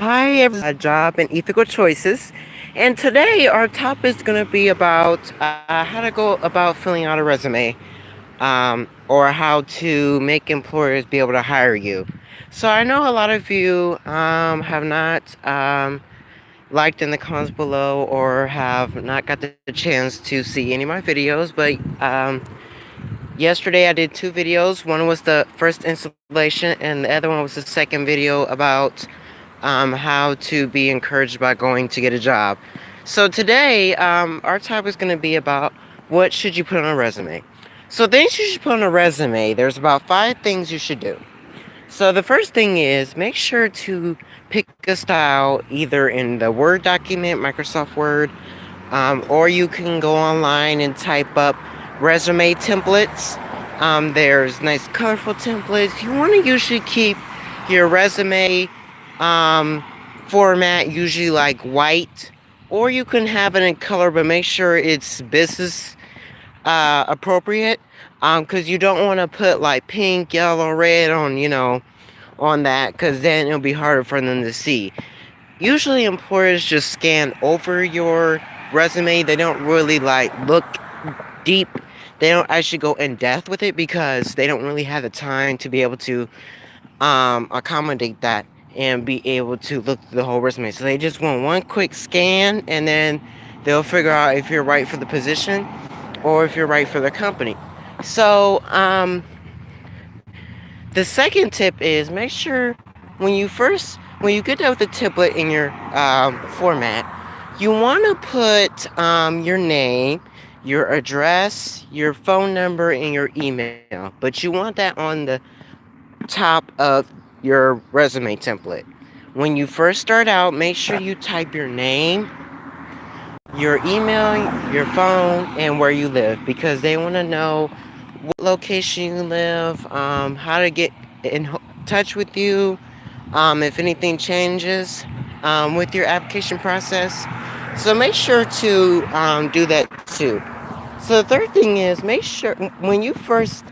Hi, everyone. Job and ethical choices. And today our topic is going to be about how to go about filling out a resume, or how to make employers be able to hire you. So I know a lot of you have not liked in the comments below or have not got the chance to see any of my videos, but yesterday I did two videos. One was the first installation, and the other one was the second video about how to be encouraged by going to get a job. So today, our topic is going to be about what should you put on a resume. So things you should put on a resume. There's about 5 things you should do. So the first thing is make sure to pick a style either in the Word document, Microsoft Word, or you can go online and type up resume templates. There's nice colorful templates. You want to usually keep your resume um, format usually like white, or you can have it in color, but make sure it's business appropriate. Because you don't want to put like pink, yellow, red on, on that, because then it'll be harder for them to see. Usually employers just scan over your resume. They don't really like look deep. They don't actually go in depth with it because they don't really have the time to be able to accommodate that and be able to look through the whole resume. So they just want one quick scan, and then they'll figure out if you're right for the position or if you're right for the company. So the second tip is make sure when you get done with the template in your format, you want to put your name, your address, your phone number, and your email. But you want that on the top of your resume template. When you first start out, make sure you type your name, your email, your phone, and where you live, because they want to know what location you live, how to get in touch with you, if anything changes with your application process. So make sure to do that too. So the third thing is make sure when you first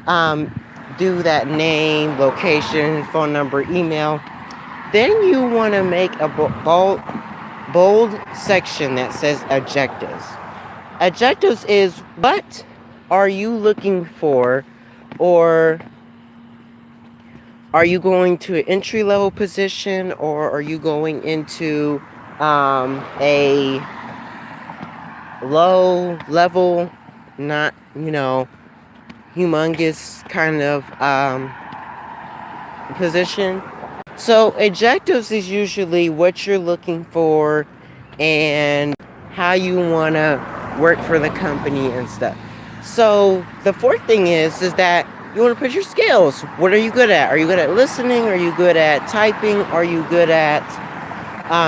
um, do that name, location, phone number, email, then you want to make a bold section that says objectives. Objectives is what are you looking for, or are you going to an entry level position, or are you going into a low level, not, humongous kind of position? So, objectives is usually what you're looking for and how you want to work for the company and stuff. So, the fourth thing is that you want to put your skills. What are you good at? Are you good at listening? Are you good at typing? Are you good at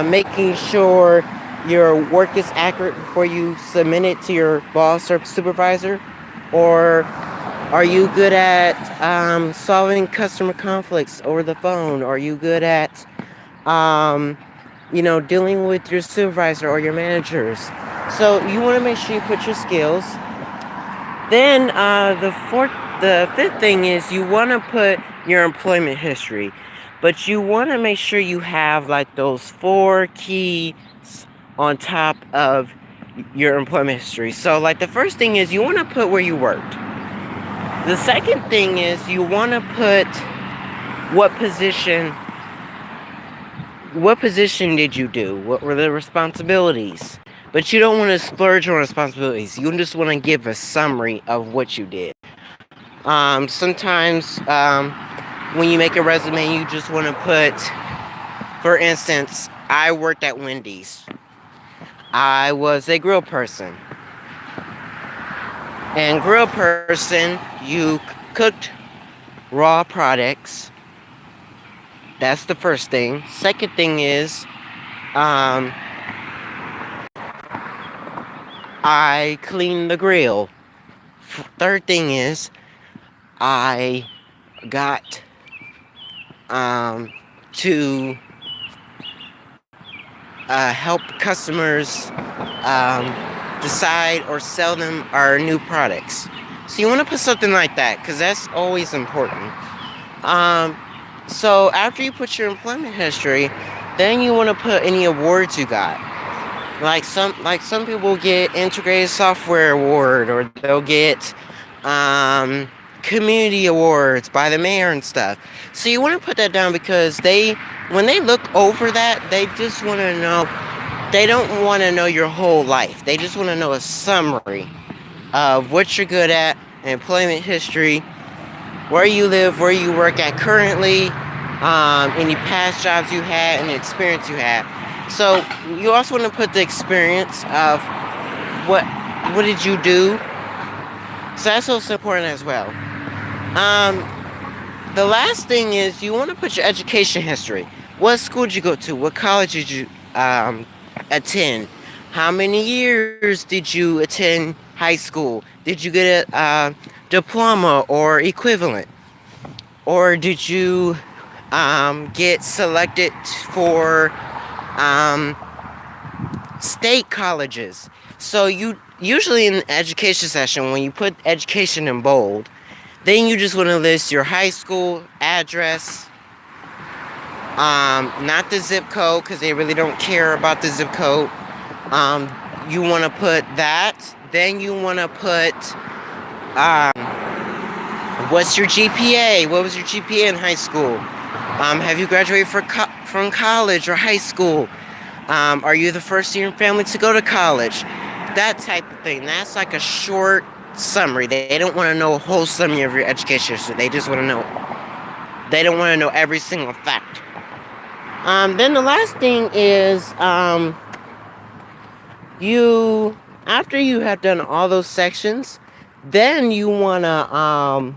making sure your work is accurate before you submit it to your boss or supervisor? Or are you good at solving customer conflicts over the phone? Are you good at, dealing with your supervisor or your managers? So you want to make sure you put your skills. Then the fifth thing is you want to put your employment history, but you want to make sure you have like those four keys on top of your employment history. So like the first thing is you want to put where you worked. The second thing is you want to put what position did you do? What were the responsibilities? But you don't want to splurge on responsibilities. You just want to give a summary of what you did. Sometimes when you make a resume, you just want to put, for instance, I worked at Wendy's. I was a grill person. And grill person, you cooked raw products. That's the first thing. Second thing is, I cleaned the grill. Third thing is, I got to help customers decide or sell them our new products. So you want to put something like that because that's always important. So after you put your employment history, Then you want to put any awards you got. Like some people get integrated software award, or they'll get um, community awards by the mayor and stuff. So you want to put that down because when they look over that, they just want to know. They don't want to know your whole life. They just want to know a summary of what you're good at, employment history, where you live, where you work at currently, any past jobs you had, and the experience you had. So you also want to put the experience of what what did you do. So that's also important as well. Um, the last thing is you want to put your education history. What school did you go to? What college did you attend? How many years did you attend high school? Did you get a diploma or equivalent? Or did you get selected for um, state colleges? So you usually in the education session, when you put education in bold, then you just want to list your high school address, not the zip code, because they really don't care about the zip code. You want to put that. Then you want to put what's your GPA? What was your GPA in high school? Have you graduated from college or high school? Are you the first in your family to go to college? That type of thing. That's like a short summary. They don't want to know a whole summary of your education history. They just want to know. They don't want to know every single fact. Then the last thing is you after you have done all those sections, then you wanna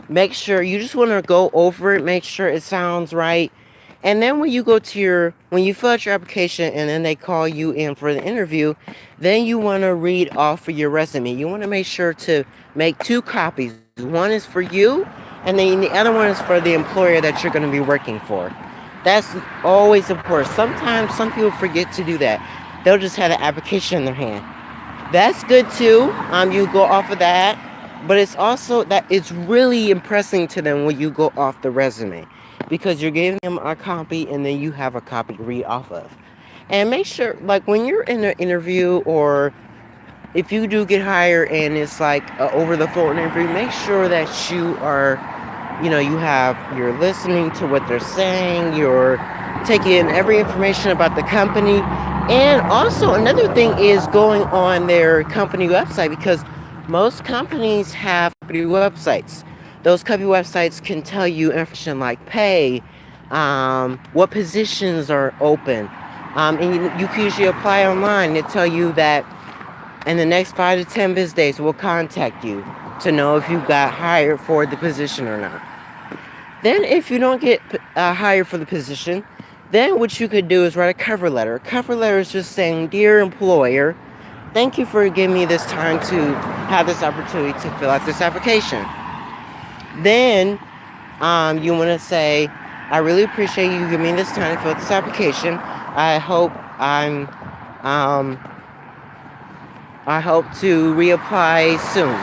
make sure you just want to go over it, make sure it sounds right. And then when you fill out your application and then they call you in for the interview, then you want to read off of your resume. You want to make sure to make 2 copies. One is for you, and then the other one is for the employer that you're going to be working for. That's always important. Sometimes some people forget to do that. They'll just have the application in their hand. That's good too. You go off of that, but it's also that it's really impressing to them when you go off the resume, because you're giving them a copy and then you have a copy to read off of. And make sure, like when you're in an interview, or if you do get hired and it's like a over the phone interview, make sure that you're listening to what they're saying, you're taking in every information about the company. And also another thing is going on their company website, because most companies have company websites. Those company websites can tell you information like pay, what positions are open, and you can usually apply online. They tell you that in the next 5 to 10 business days, we'll contact you to know if you got hired for the position or not. Then if you don't get hired for the position, then what you could do is write a cover letter. A cover letter is just saying, "Dear employer, thank you for giving me this time to have this opportunity to fill out this application." Then you want to say, "I really appreciate you giving me this time to fill out this application. I hope I hope to reapply soon."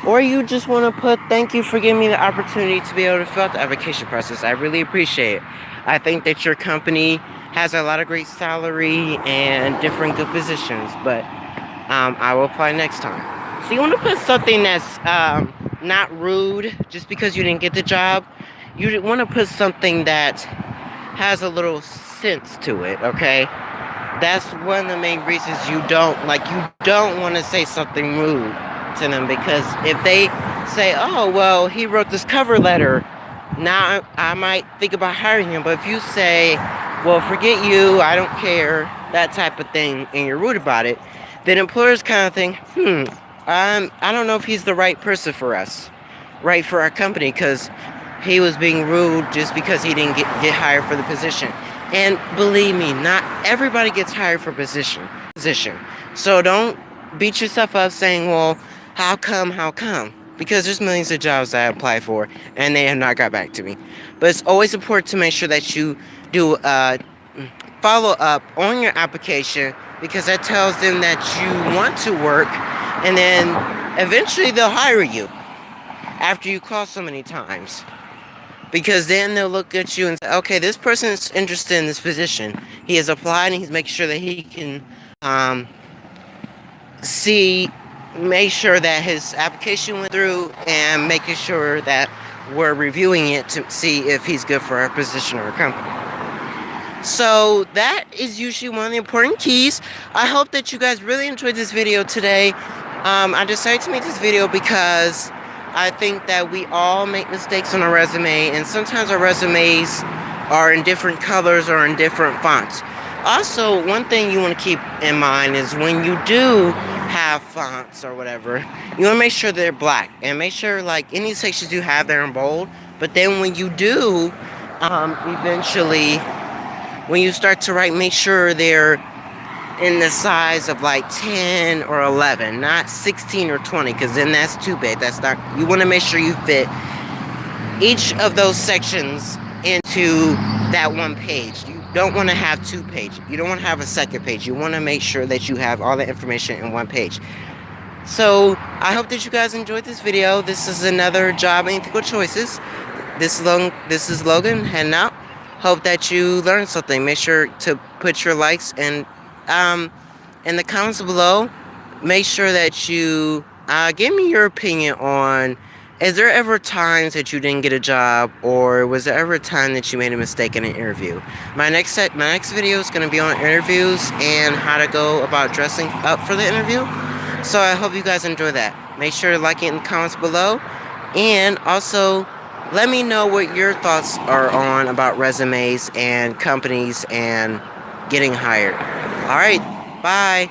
Or you just want to put, "Thank you for giving me the opportunity to be able to fill out the application process. I really appreciate it. I think that your company has a lot of great salary and different good positions, but I will apply next time." So you want to put something that's not rude just because you didn't get the job. You want to put something that has a little sense to it, okay? That's one of the main reasons you don't want to say something rude to them, because if they say, "Oh, well, he wrote this cover letter, now I might think about hiring him," but if you say, "Well, forget you, I don't care," that type of thing, and you're rude about it, then employers kind of think, I don't know if he's the right person for us, right, for our company, because he was being rude just because he didn't get hired for the position. And believe me, not everybody gets hired for position. So don't beat yourself up saying, "Well, how come? Because there's millions of jobs that I apply for and they have not got back to me." But it's always important to make sure that you do follow up on your application, because that tells them that you want to work, and then eventually they'll hire you after you call so many times. because then they'll look at you and say, okay, this person is interested in this position. He has applied and he's making sure that he can um, see, make sure that his application went through, and making sure that we're reviewing it to see if he's good for our position or our company. So that is usually one of the important keys. I hope that you guys really enjoyed this video today. I decided to make this video because I think that we all make mistakes on our resume, and sometimes our resumes are in different colors or in different fonts. Also, one thing you want to keep in mind is when you do have fonts or whatever, you want to make sure they're black, and make sure like any sections you have they're in bold. But then when you do, eventually, when you start to write, make sure they're in the size of like 10 or 11, not 16 or 20, because then that's too big. That's not, you want to make sure you fit each of those sections into that one page. You don't want to have two pages. You don't want to have a second page. You want to make sure that you have all the information in one page. So I hope that you guys enjoyed this video. This is another job in Ethical Choices. This is Logan heading out. Hope that you learned something. Make sure to put your likes and in the comments below. Make sure that you give me your opinion on, is there ever times that you didn't get a job, or was there ever a time that you made a mistake in an interview? My next video is going to be on interviews and how to go about dressing up for the interview. So I hope you guys enjoy that. Make sure to like it in the comments below, and also let me know what your thoughts are on about resumes and companies and getting hired. Alright, bye.